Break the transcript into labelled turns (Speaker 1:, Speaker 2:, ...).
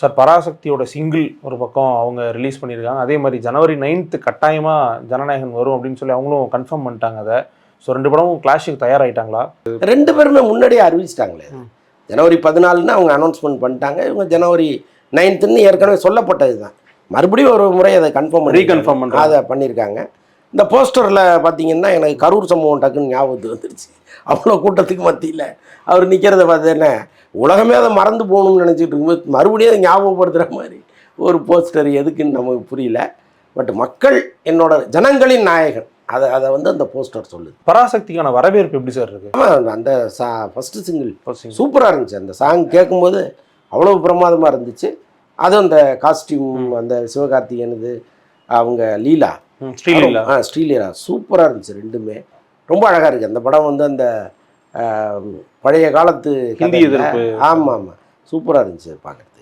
Speaker 1: Sir பராசக்தியோட single ஒரு பக்கம் அவங்க ரிலீஸ் பண்ணியிருக்காங்க. அதே மாதிரி ஜனவரி 9th கட்டாயமாக ஜனநாயகன் வரும் அப்படின்னு சொல்லி அவங்களும் கன்ஃபார்ம் பண்ணிட்டாங்க அதை. ஸோ 2 படமும் கிளாஷுக்கு தயாராகிட்டாங்களா?
Speaker 2: 2 பேருமே முன்னாடியே அறிவிச்சிட்டாங்களே. ஜனவரி 14 அவங்க அனௌன்ஸ்மெண்ட் பண்ணிட்டாங்க. இவங்க ஜனவரி 9th ஏற்கனவே சொல்லப்பட்டது தான். மறுபடியும் ஒரு முறை அதை ரீகன்ஃபார்ம் அதை பண்ணியிருக்காங்க. இந்த போஸ்டரில் பார்த்தீங்கன்னா எனக்கு கரூர் சம்பவம் டக்குன்னு ஞாபகத்துக்கு வந்துருச்சு. அவ்வளோ கூட்டத்துக்கு மத்தியில் அவர் நிற்கிறத பார்த்தேன்னா உலகமே அதை மறந்து போகணும்னு நினச்சிட்டு இருக்கும்போது மறுபடியும் அதை ஞாபகப்படுத்துகிற மாதிரி ஒரு போஸ்டர் எதுக்குன்னு நமக்கு புரியல. பட் மக்கள் என்னோட ஜனங்களின் நாயகன் அதை அந்த போஸ்டர் சொல்லுது.
Speaker 1: பராசக்திக்கான வரவேற்பு எப்படி சார் இருக்குது?
Speaker 2: ஆமாம், அந்த ஃபஸ்ட்டு சிங்கிள் சூப்பராக இருந்துச்சு. அந்த சாங் கேட்கும்போது அவ்வளோ பிரமாதமாக இருந்துச்சு. அதுவும் அந்த காஸ்டியூம் அந்த சிவகார்த்திகேயனுது அவங்க லீலா ஸ்ரீலீலா சூப்பராக இருந்துச்சு. 2மே ரொம்ப அழகாக இருக்குது. அந்த படம் அந்த பழைய காலத்து
Speaker 1: ஹிந்தி எதிர்ப்பு.
Speaker 2: ஆமாம் சூப்பராக இருந்துச்சு பார்க்குறது.